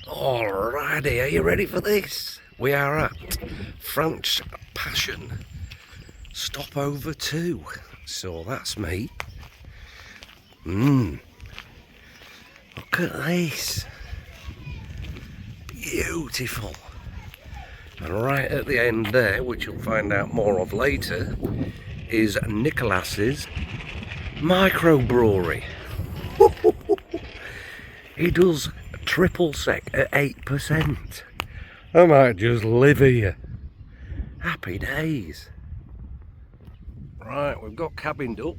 Alrighty, are you ready for this? We are at French Passion Stopover 2. So that's me. Look at this. Beautiful. And right at the end there, which you'll find out more of later, is Nicolas's microbrewery. He does triple sec at 8%. I might just live here. Happy days. Right, we've got cabined up.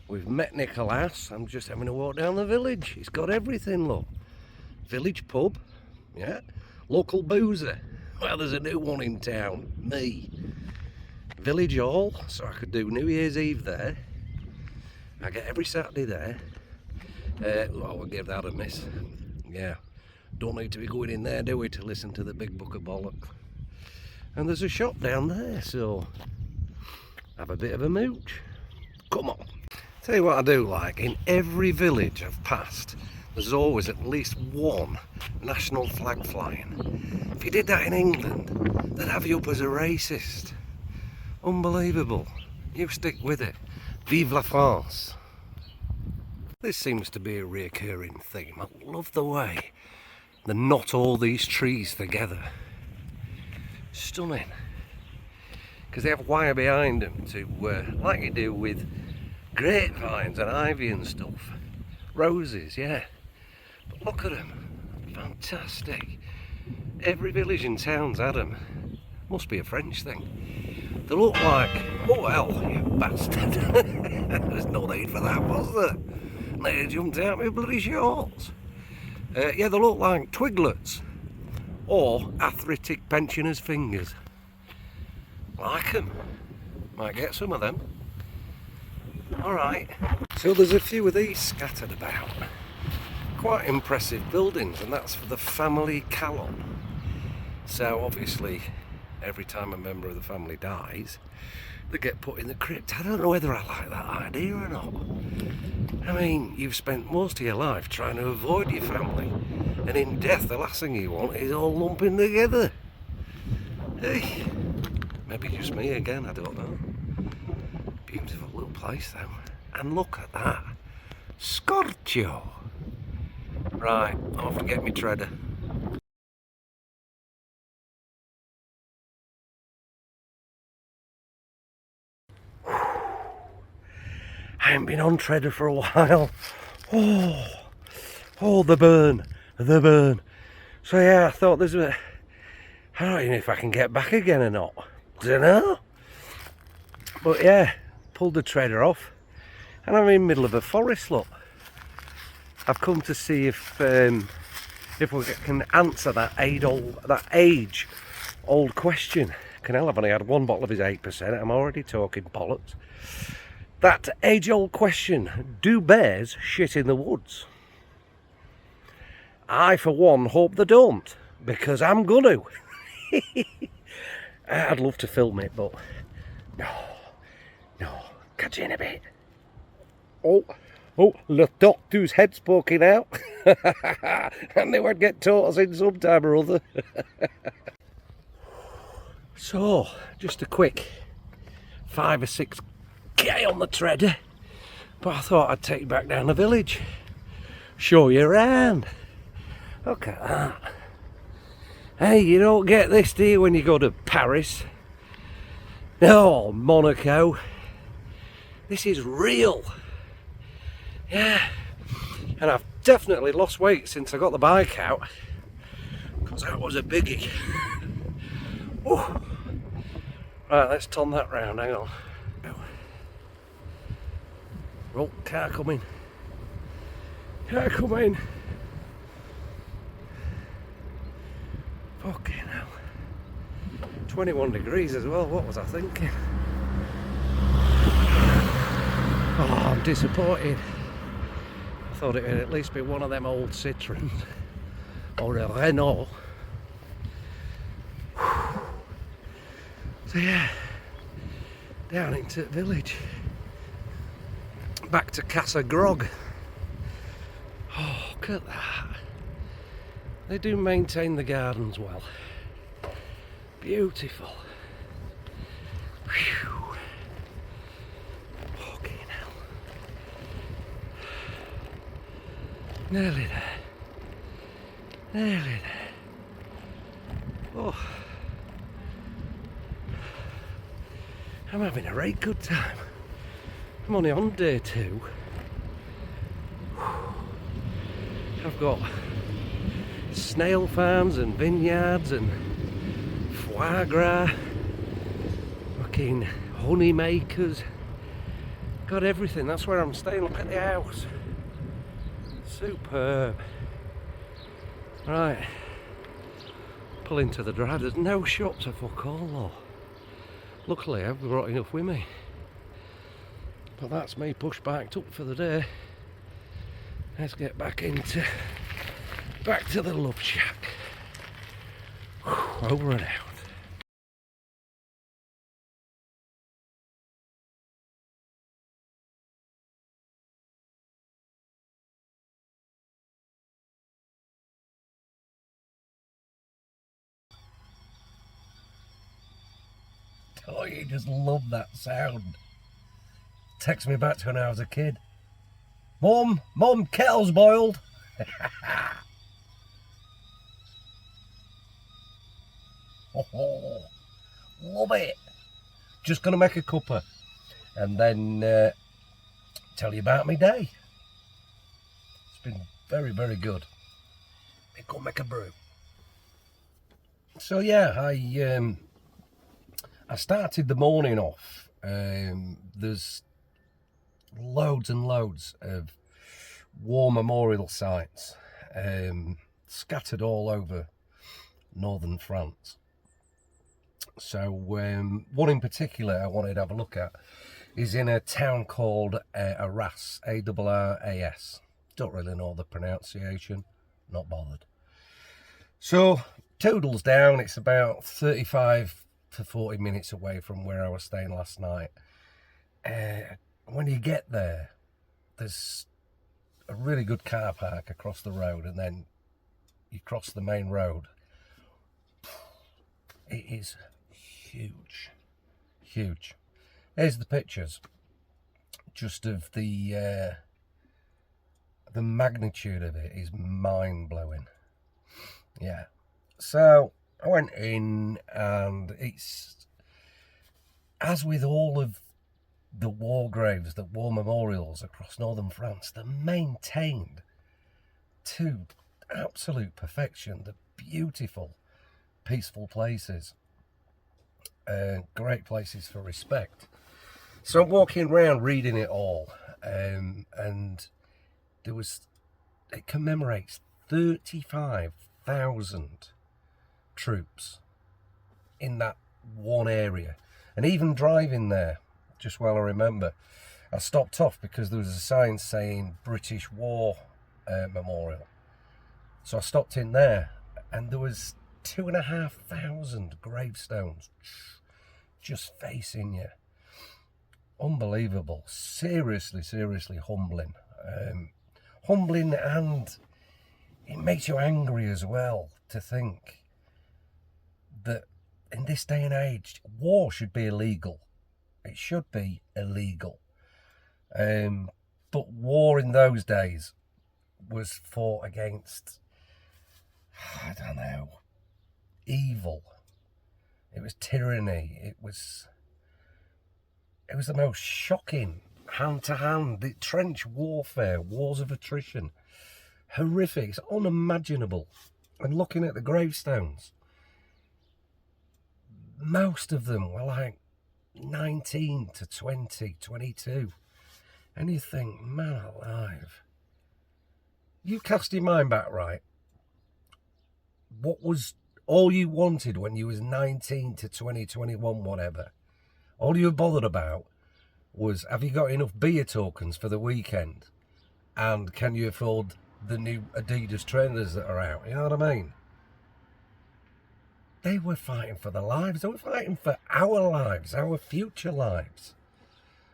We've met Nicolas. I'm just having a walk down the village. He's got everything, look. Village pub, yeah. Local boozer. Well, there's a new one in town. Me. Village hall, so I could do New Year's Eve there. I get every Saturday there. We'll give that a miss. Yeah. Don't need to be going in there, do we, to listen to the big book of bollocks. And there's a shop down there, so have a bit of a mooch. Come on. Tell you what I do like, in every village I've passed, there's always at least one national flag flying. If you did that in England, they'd have you up as a racist. Unbelievable. You stick with it. Vive la France. This seems to be a recurring theme. I love the way they knot all these trees together. Stunning. Because they have wire behind them to, like you do with grapevines and ivy and stuff. Roses, yeah. But look at them. Fantastic. Every village in town's had them. Must be a French thing. They look like... Oh, hell, you bastard. There's no need for that, was there? They jumped out with bloody shorts. Yeah, they look like twiglets. Or arthritic pensioners' fingers. Like them. Might get some of them. Alright. So there's a few of these scattered about. Quite impressive buildings, and that's for the family Calon. So obviously, every time a member of the family dies, they get put in the crypt. I don't know whether I like that idea or not. I mean, you've spent most of your life trying to avoid your family, and in death the last thing you want is all lumping together. Hey, maybe just me again, I don't know. Beautiful little place though. And look at that. Scorcho. Right, off to get me treader. I haven't been on treader for a while. Oh, the burn. So yeah, I thought there's a... I don't even know if I can get back again or not. Don't know. But yeah, pulled the treader off. And I'm in the middle of a forest, look. I've come to see if we can answer that age-old question. Canal, I've only had one bottle of his 8%. I'm already talking bollocks. That age-old question, do bears shit in the woods? I, for one, hope they don't, because I'm gonna. I'd love to film it, but no, catch you in a bit. Oh, the doctor's head's poking out. I knew I'd get taught us in some time or other. So, just a quick 5 or 6 K on the treader, but I thought I'd take you back down the village, show you around. Look at that. Hey, you don't get this, do you, when you go to Paris? No, Monaco. This is real. Yeah, and I've definitely lost weight since I got the bike out, because that was a biggie. Right, let's turn that round, hang on. Oh, car coming. Fucking hell. 21 degrees as well, what was I thinking? Oh, I'm disappointed. I thought it would at least be one of them old Citroens or a Renault. So yeah, down into the village. Back to Casa Grog. Oh, look at that. They do maintain the gardens well. Beautiful. Whew. Fucking hell. Nearly there. Nearly there. Oh. I'm having a right good time. I'm only on day 2. I've got snail farms and vineyards and foie gras, fucking honey makers, got everything. That's where I'm staying. Look at the house. Superb. Right, pull into the drive. There's no shops at fuck all though. Luckily I've brought enough with me. But that's me push backed up for the day. Let's get back to the love shack. Whew, over and out. Oh, you just love that sound. Takes me back to when I was a kid. Mum, kettle's boiled. Oh, love it. Just gonna make a cuppa and then tell you about my day. It's been very, very good. I go make a brew. So yeah, I started the morning off. There's loads and loads of war memorial sites scattered all over northern France. So one in particular I wanted to have a look at is in a town called Arras, Arras. Don't really know the pronunciation, not bothered. So Toodles down, it's about 35 to 40 minutes away from where I was staying last night. When you get there, there's a really good car park across the road, and then you cross the main road. It is huge, huge. Here's the pictures, just of the magnitude of it is mind-blowing. Yeah, so I went in, and it's, as with all of the war graves, the war memorials across northern France, they're maintained to absolute perfection. They're beautiful, peaceful places, great places for respect. So I'm walking around reading it all, and it commemorates 35,000 troops in that one area. And even driving there, just while I remember, I stopped off because there was a sign saying British War Memorial. So I stopped in there, and there was 2,500 gravestones just facing you. Unbelievable. Seriously, seriously humbling. Humbling, and it makes you angry as well to think that in this day and age, war should be illegal. It should be illegal. But war in those days was fought against, I don't know, evil. It was tyranny. It was the most shocking, hand-to-hand, the trench warfare, wars of attrition. Horrific, it's unimaginable. And looking at the gravestones, most of them were like 19 to 20, 22. And you think, man alive. You cast your mind back, right? What was all you wanted when you was 19 to 20, 21, whatever? All you were bothered about was, have you got enough beer tokens for the weekend? And can you afford the new Adidas trainers that are out? You know what I mean? They were fighting for their lives. They were fighting for our lives, our future lives.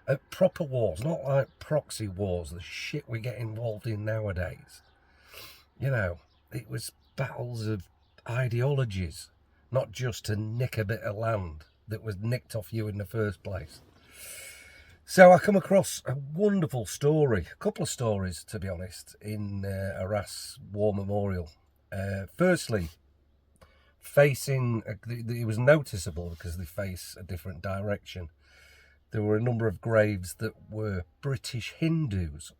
At proper wars, not like proxy wars, the shit we get involved in nowadays. You know, it was battles of ideologies, not just to nick a bit of land that was nicked off you in the first place. So I come across a wonderful story, a couple of stories to be honest, in Arras War Memorial. Firstly, it was noticeable because they face a different direction. There were a number of graves that were British Hindus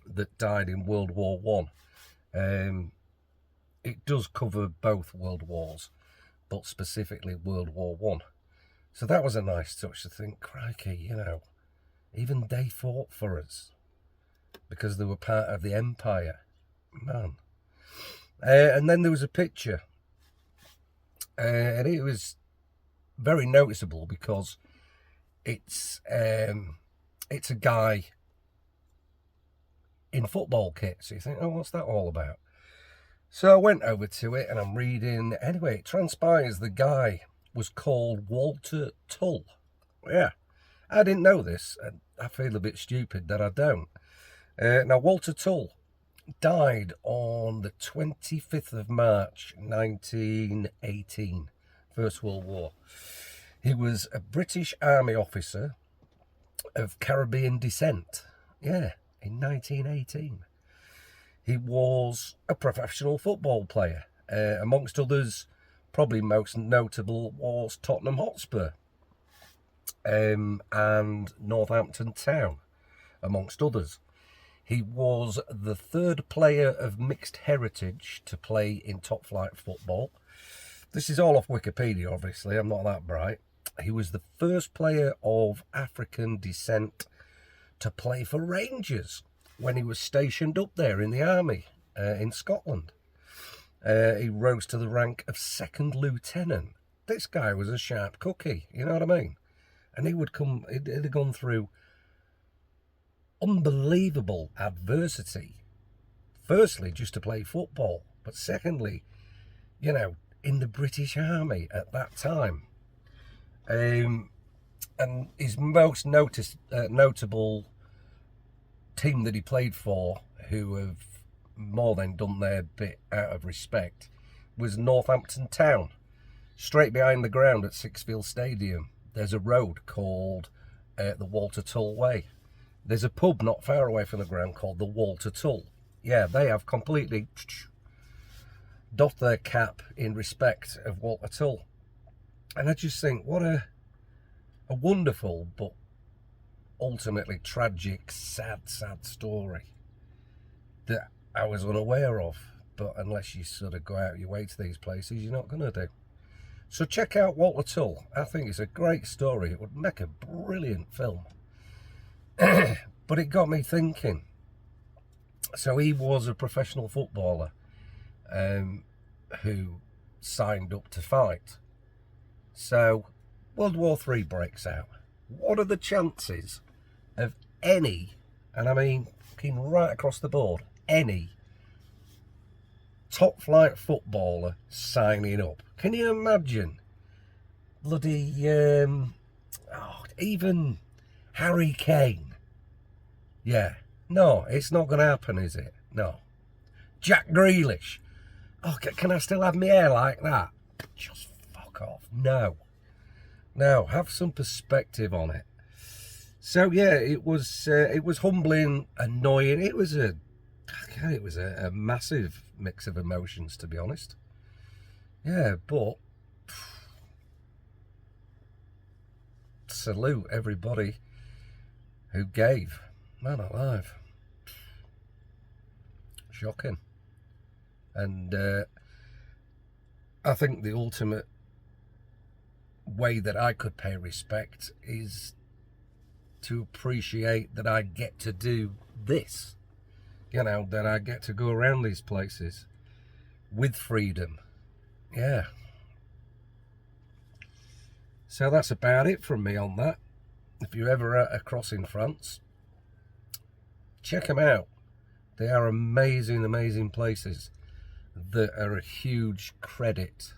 that died in World War One. It does cover both World Wars, but specifically World War One. So that was a nice touch to think, crikey, even they fought for us because they were part of the empire. Man. And then there was a picture, and it was very noticeable because it's a guy in football kit. So you think, oh, what's that all about? So I went over to it and I'm reading. Anyway, it transpires the guy was called Walter Tull. Yeah, I didn't know this, and I feel a bit stupid that I don't. Now, Walter Tull died on the 25th of March 1918, First World War. He was a British Army officer of Caribbean descent. Yeah, in 1918. He was a professional football player. Amongst others, probably most notable was Tottenham Hotspur and Northampton Town, amongst others. He was the third player of mixed heritage to play in top flight football. This is all off Wikipedia, obviously. I'm not that bright. He was the first player of African descent to play for Rangers when he was stationed up there in the army in Scotland. He rose to the rank of second lieutenant. This guy was a sharp cookie, you know what I mean? And he'd have gone through unbelievable adversity. Firstly, just to play football, but secondly, in the British Army at that time. And his most notable team that he played for, who have more than done their bit out of respect, was Northampton Town. Straight behind the ground at Sixfield Stadium, there's a road called the Walter Tull Way. There's a pub not far away from the ground called the Walter Tull. Yeah, they have completely doffed their cap in respect of Walter Tull. And I just think, what a wonderful but ultimately tragic, sad story that I was unaware of. But unless you sort of go out your way to these places, you're not going to do. So check out Walter Tull. I think it's a great story. It would make a brilliant film. But it got me thinking. So he was a professional footballer who signed up to fight. So World War III breaks out. What are the chances of any, and I mean looking right across the board, any top flight footballer signing up? Can you imagine? Bloody, even Harry Kane. Yeah, no, it's not going to happen, is it? No. Jack Grealish. Oh, can I still have my hair like that? Just fuck off. No, have some perspective on it. So yeah, it was humbling, annoying. It was a massive mix of emotions, to be honest. Yeah, but salute everybody who gave. Man alive. Shocking. And I think the ultimate way that I could pay respect is to appreciate that I get to do this. That I get to go around these places with freedom. Yeah. So that's about it from me on that. If you're ever at a crossing France, check them out. They are amazing, amazing places that are a huge credit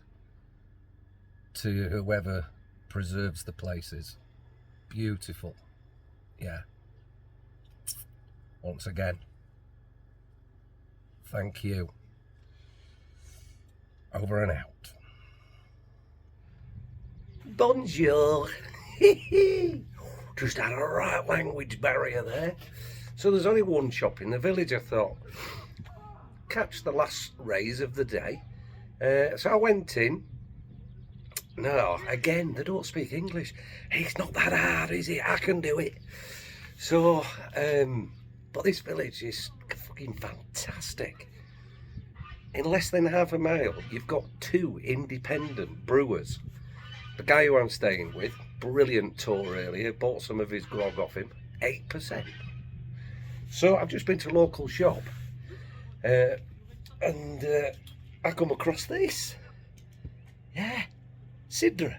to whoever preserves the places. Beautiful. Yeah. Once again, thank you. over and out. Bonjour. Just had a right language barrier there. So there's only one shop in the village. I thought, catch the last rays of the day. So I went in. No, again, they don't speak English. It's not that hard, is it? I can do it. So, but this village is fucking fantastic. In less than half a mile, you've got 2 independent brewers. The guy who I'm staying with, brilliant tour earlier, bought some of his grog off him, 8%. So I've just been to a local shop, and I come across this. Yeah, Sidra.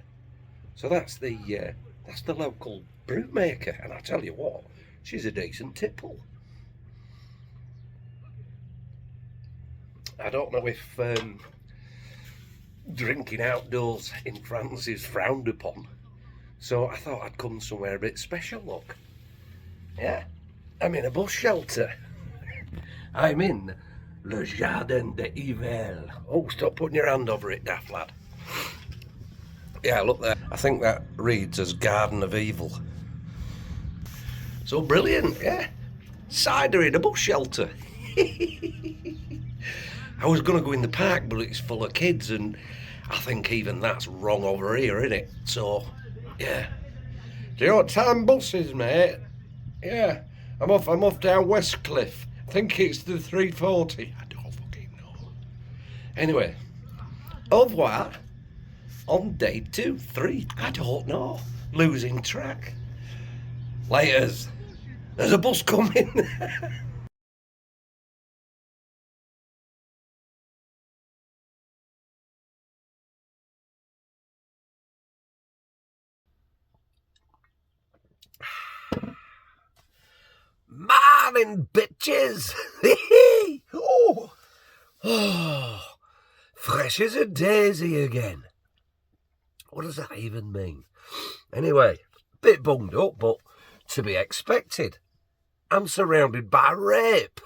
So that's the local brew maker, and I tell you what, she's a decent tipple. I don't know if drinking outdoors in France is frowned upon, so I thought I'd come somewhere a bit special. Look, yeah, I'm in a bus shelter. I'm in Le Jardin de Yvel. Oh, stop putting your hand over it, daft lad. Yeah, look there. I think that reads as Garden of Evil. So brilliant, yeah. Cider in a bus shelter. I was going to go in the park, but it's full of kids, and I think even that's wrong over here, isn't it? So, yeah. Do you know what time bus is, mate? Yeah, I'm off down Westcliff. I think it's the 3:40. I don't fucking know. Anyway, au revoir. On day 2, 3, I don't know. Losing track. Laters. There's a bus coming. Morning, bitches. Oh, fresh as a daisy again. What does that even mean? Anyway, bit bunged up, but to be expected. I'm surrounded by rape.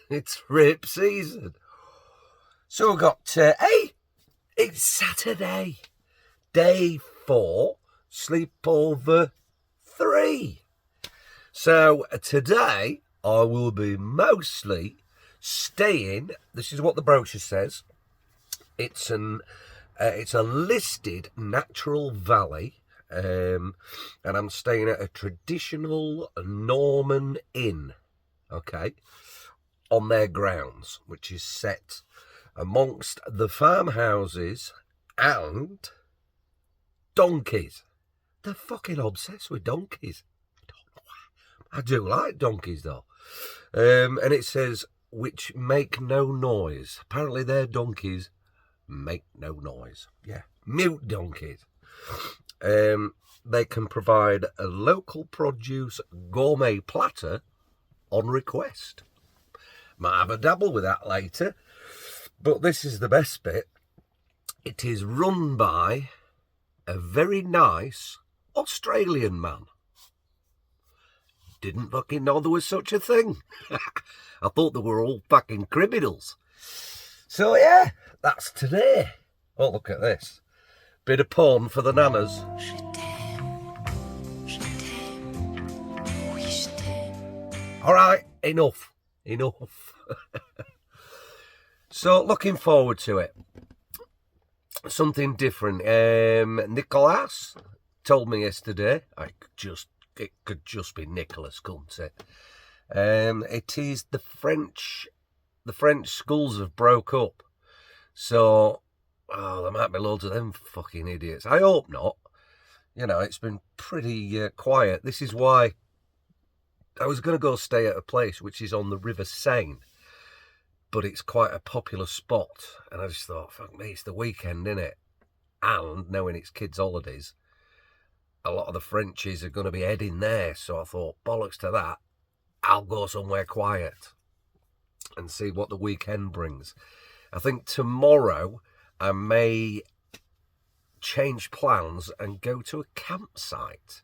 It's rape season. So we've got, hey, it's Saturday. Day 4, sleepover 3. So today I will be mostly staying, this is what the brochure says, it's a listed natural valley, and I'm staying at a traditional Norman inn, okay, on their grounds, which is set amongst the farmhouses and donkeys. They're fucking obsessed with donkeys. I don't know why. I do like donkeys though. And it says, which make no noise. Apparently their donkeys make no noise. Yeah, mute donkeys. They can provide a local produce gourmet platter on request. Might have a dabble with that later. But this is the best bit. It is run by a very nice Australian man. Didn't fucking know there was such a thing. I thought they were all fucking criminals. So yeah, that's today. Oh, look at this. Bit of porn for the nanas. Alright, enough. So, looking forward to it. Something different. Nicolas told me yesterday, it could just be Nicholas, couldn't it? It is the French schools have broke up. So, there might be loads of them fucking idiots. I hope not. You know, it's been pretty quiet. This is why I was going to go stay at a place which is on the River Seine, but it's quite a popular spot. And I just thought, fuck me, it's the weekend, innit? And knowing it's kids' holidays, a lot of the Frenchies are going to be heading there. So I thought, bollocks to that, I'll go somewhere quiet and see what the weekend brings. I think tomorrow I may change plans and go to a campsite.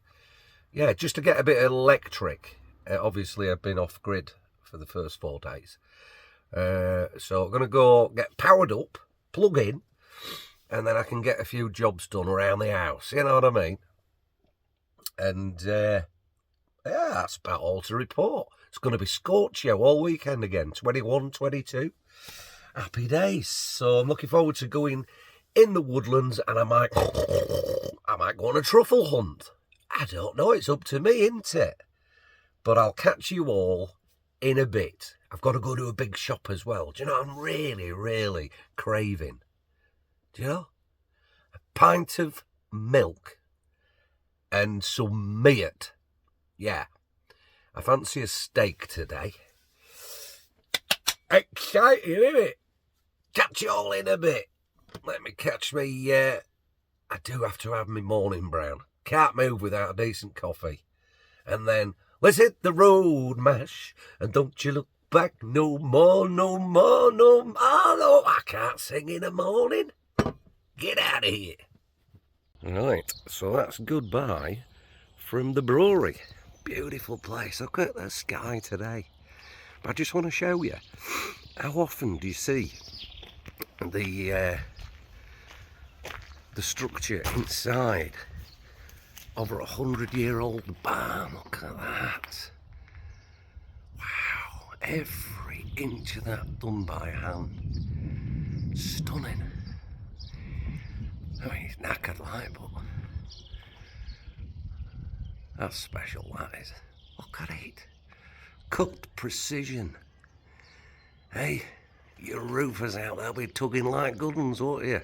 Yeah, just to get a bit of electric. Obviously, I've been off grid for the first 4 days. So I'm going to go get powered up plug in, and then I can get a few jobs done around the house, you know what I mean? And yeah, that's about all to report. It's going to be Scorchio all weekend again, 21, 22. Happy days. So I'm looking forward to going in the woodlands, and I might go on a truffle hunt. I don't know, it's up to me, isn't it? But I'll catch you all in a bit. I've got to go to a big shop as well. Do you know what I'm really, really craving? Do you know? A pint of milk and some meat. Yeah. I fancy a steak today. Exciting, isn't it? Catch you all in a bit. Let me catch me, I do have to have my morning brown. Can't move without a decent coffee. And then, let's hit the road, mash. And don't you look back no more, no more, no more. No, I can't sing in the morning. Get out of here. Right, so that's goodbye from the brewery. Beautiful place. Look at the sky today. I just want to show you, how often do you see the structure inside over 100-year-old barn? Look at that. Wow, every inch of that done by hand. Stunning. I mean, it's knackered like, but that's special, that is. Look at it. Cooked precision. Hey, your roofers out there be tugging like good ones, won't you?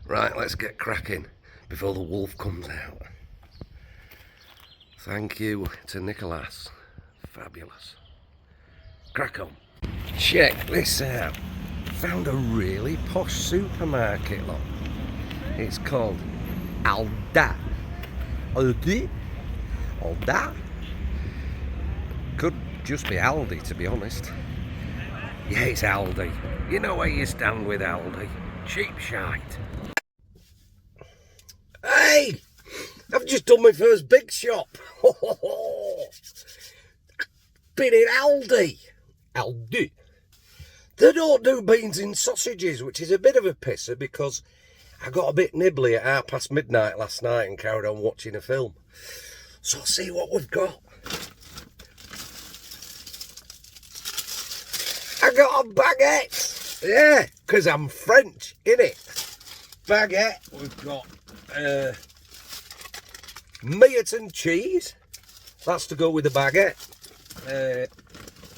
Right, let's get cracking before the wolf comes out. Thank you to Nicholas. Fabulous. Crack on. Check this out. Found a really posh supermarket, look. It's called Alda. Aldi? Alda? Could just be Aldi, to be honest. Yeah, it's Aldi. You know where you stand with Aldi. Cheap shite. Hey! I've just done my first big shop. Been in Aldi. Aldi. They don't do beans in sausages, which is a bit of a pisser because I got a bit nibbly at midnight last night and carried on watching a film. So I'll see what we've got. I got a baguette. Yeah, because I'm French, innit? Baguette. We've got meat and cheese. That's to go with the baguette.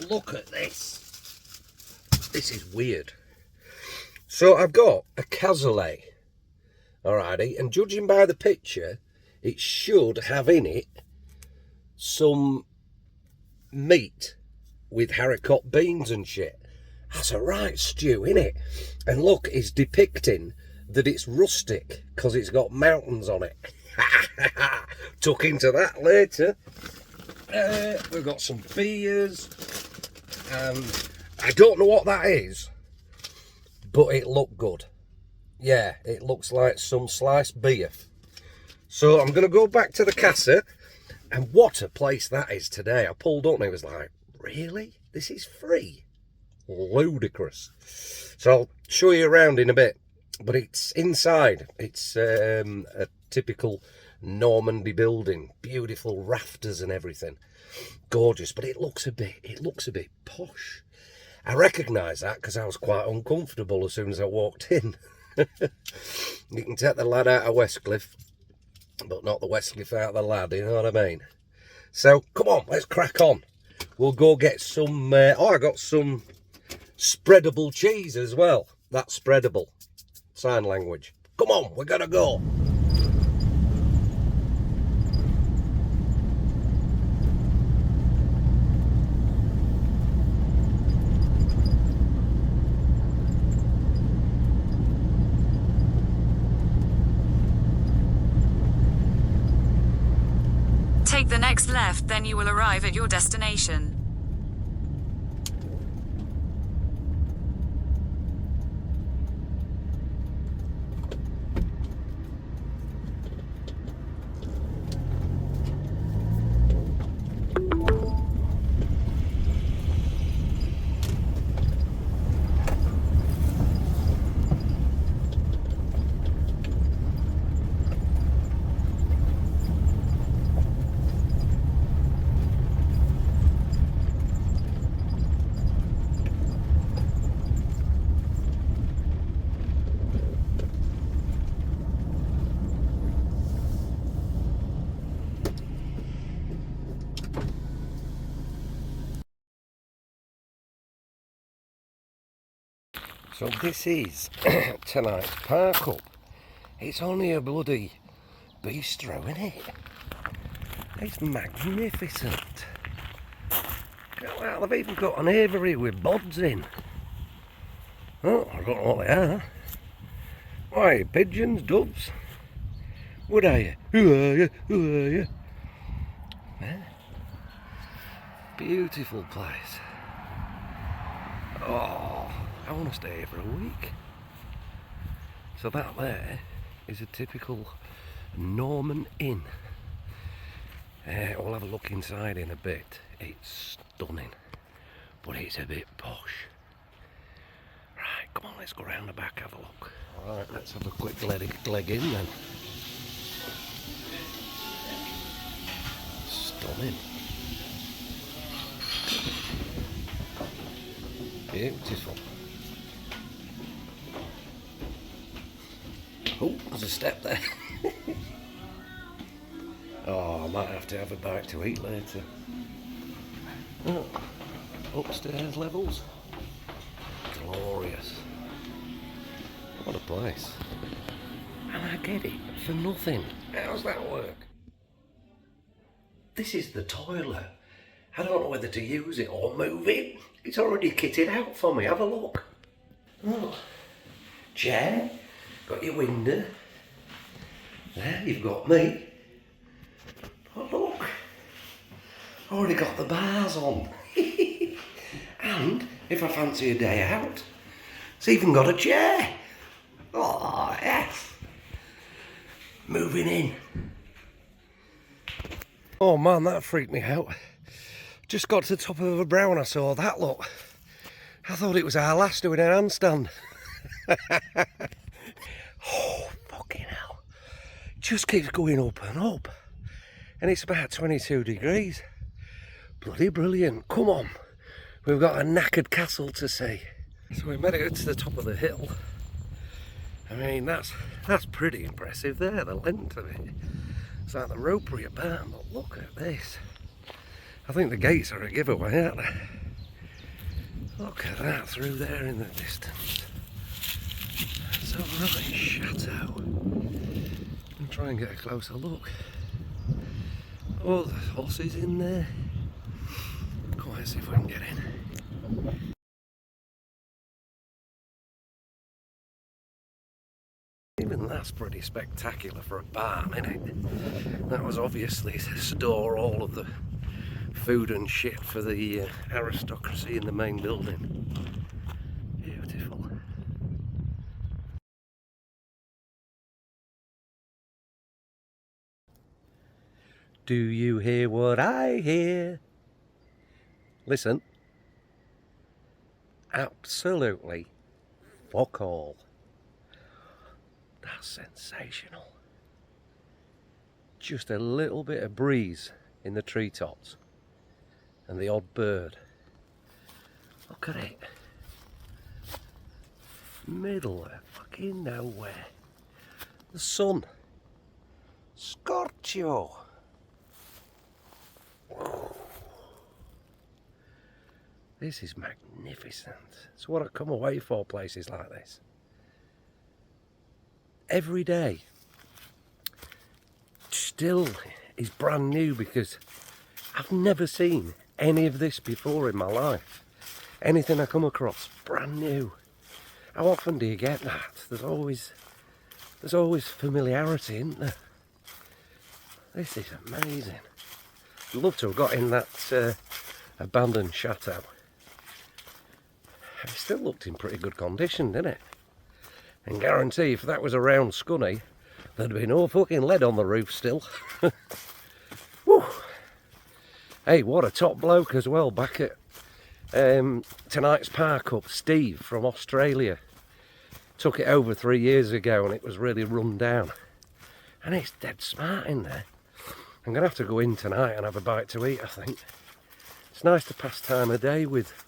Look at this. This is weird. So I've got a cassoulet. Alrighty, and judging by the picture, it should have in it some meat with haricot beans and shit. That's a right stew, innit? And look, it's depicting that it's rustic because it's got mountains on it. Tuck into that later. We've got some beers, and I don't know what that is, but it looked good. Yeah, it looks like some sliced beef. So I'm going to go back to the casa, and what a place that is today. I pulled up and it was like, really? This is free? Ludicrous. So I'll show you around in a bit, but it's inside. It's a typical Normandy building, beautiful rafters and everything, gorgeous. But it looks a bit posh. I recognise that because I was quite uncomfortable as soon as I walked in. You can take the lad out of Westcliff, but not the Westcliff out of the lad, you know what I mean? So come on, let's crack on. We'll go get some, I got some spreadable cheese as well. That's spreadable. Sign language. Come on, we gotta go. Take the next left, then you will arrive at your destination. So this is tonight's park up. It's only a bloody bistro, isn't it? It's magnificent. Well, they've even got an aviary with bods in. Oh, I don't know what they are. Why, pigeons, doves? What are you? Who are you? Who are you? Yeah. Beautiful place. Oh, I want to stay here for a week. So that there is a typical Norman inn. We'll have a look inside in a bit. It's stunning, but it's a bit posh. Right, come on, let's go round the back, have a look. Alright, let's have a quick leg in then. Stunning. Beautiful. Oh, there's a step there. Oh, I might have to have a bite to eat later. Oh, upstairs levels. Glorious. What a place. And I get it for nothing. How's that work? This is the toilet. I don't know whether to use it or move it. It's already kitted out for me. Have a look. Oh, chair. Got your window. There, you've got me. Oh, look. Already got the bars on. And if I fancy a day out, it's even got a chair. Oh, yes. Moving in. Oh man, that freaked me out. Just got to the top of a brow and I saw that, look. I thought it was our lass doing an handstand. Oh, fucking hell. It just keeps going up and up. And it's about 22 degrees. Bloody brilliant. Come on. We've got a knackered castle to see. So we made it to the top of the hill. I mean, that's pretty impressive there, the length of it. It's like the ropery barn, but look at this. I think the gates are a giveaway, aren't they? Look at that through there in the distance. It's a right chateau. I'll try and get a closer look. Oh, there's horses in there. Come on, let's see if we can get in. Even that's pretty spectacular for a barn, isn't it? That was obviously to store all of the food and shit for the aristocracy in the main building. Beautiful. Do you hear what I hear? Listen. Absolutely fuck all. That's sensational. Just a little bit of breeze in the treetops and the odd bird. Look at it. Middle of fucking nowhere. The sun. Scorchio. This is magnificent. It's what I come away for, places like this. Every day still is brand new because I've never seen any of this before in my life. Anything I come across, brand new. How often do you get that? There's always familiarity, isn't there? This is amazing. I'd love to have got in that abandoned chateau. It still looked in pretty good condition, didn't it? And guarantee if that was around Scunny, there'd be no fucking lead on the roof still. Whew. Hey, what a top bloke as well, back at tonight's park up, Steve from Australia. Took it over 3 years ago and it was really run down. And it's dead smart in there. I'm going to have to go in tonight and have a bite to eat, I think. It's nice to pass time of day with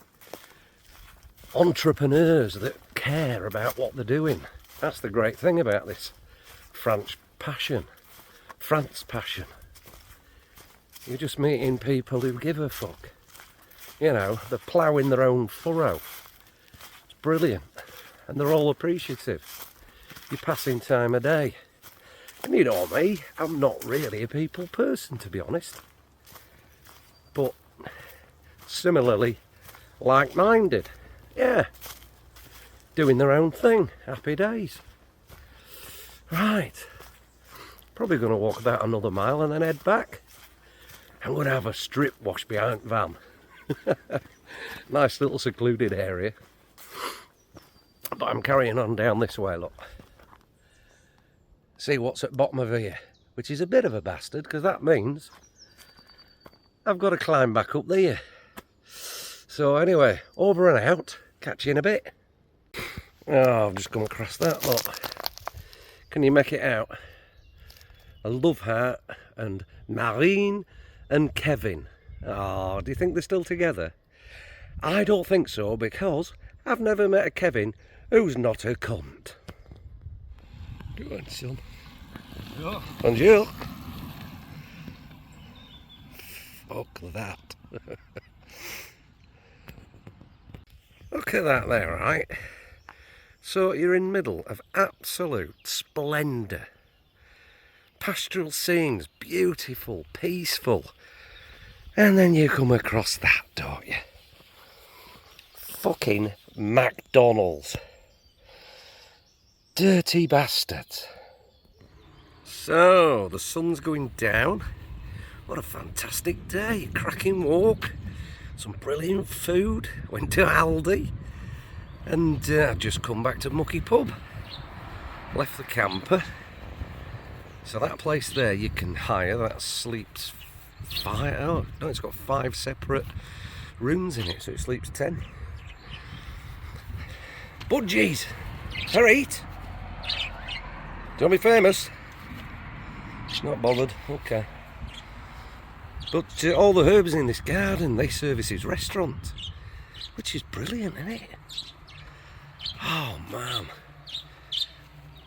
entrepreneurs that care about what they're doing. That's the great thing about this France passion. You're just meeting people who give a fuck. You know, they're ploughing their own furrow. It's brilliant. and they're all appreciative. You're passing time of day. And you know me, I'm not really a people person, to be honest. But similarly like-minded. Yeah. Doing their own thing. Happy days. Right. Probably going to walk about another mile and then head back. I'm going to have a strip wash behind van. Nice little secluded area. But I'm carrying on down this way, look. See what's at bottom of here. Which is a bit of a bastard, because that means I've got to climb back up there. So anyway, over and out. Catch you in a bit. Oh, I've just come across that, look. Can you make it out? A love heart and Marine and Kevin. Oh, do you think they're still together? I don't think so, because I've never met a Kevin who's not a cunt. Go on, son. Yeah. Bonjour. Fuck that. Look at that there, right? So you're in the middle of absolute splendour. Pastoral scenes, beautiful, peaceful. And then you come across that, don't you? Fucking McDonald's. Dirty bastards. So, the sun's going down. What a fantastic day. Cracking walk. Some brilliant food. Went to Aldi. And I've just come back to Mucky Pub. Left the camper. So that place there you can hire, that sleeps 5, oh no, it's got 5 separate rooms in it, so it sleeps 10. Budgies! Alright! Don't be famous. Not bothered, okay. But all the herbs in this garden, they service his restaurant. Which is brilliant, isn't it? Oh man.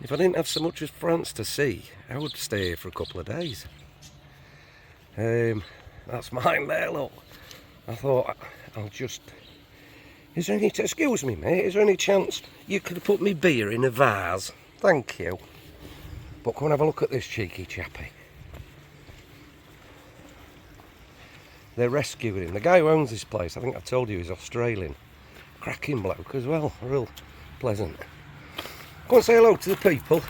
If I didn't have so much as France to see, I would stay here for a couple of days. That's mine there, look. I thought I'll just... Is there any... Excuse me, mate. Is there any chance you could put me beer in a vase? Thank you. But come and have a look at this cheeky chappie. They're rescuing him. The guy who owns this place, I think I told you, is Australian. Cracking bloke as well. Real pleasant. Go and say hello to the people.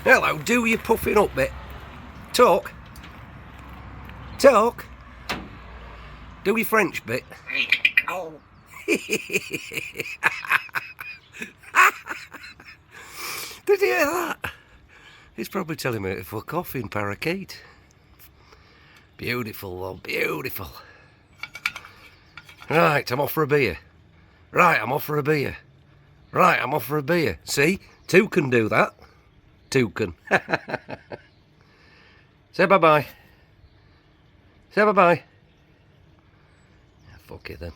Hello, do you puffing up bit? Talk. Talk. Do your French bit. Oh. Did you hear that? He's probably telling me to fuck off in parakeet. Beautiful though, beautiful. Right, I'm off for a beer. Right, I'm off for a beer. Right, I'm off for a beer. See? 2 can do that. 2 can. Say bye-bye. Say bye-bye. Fuck it then.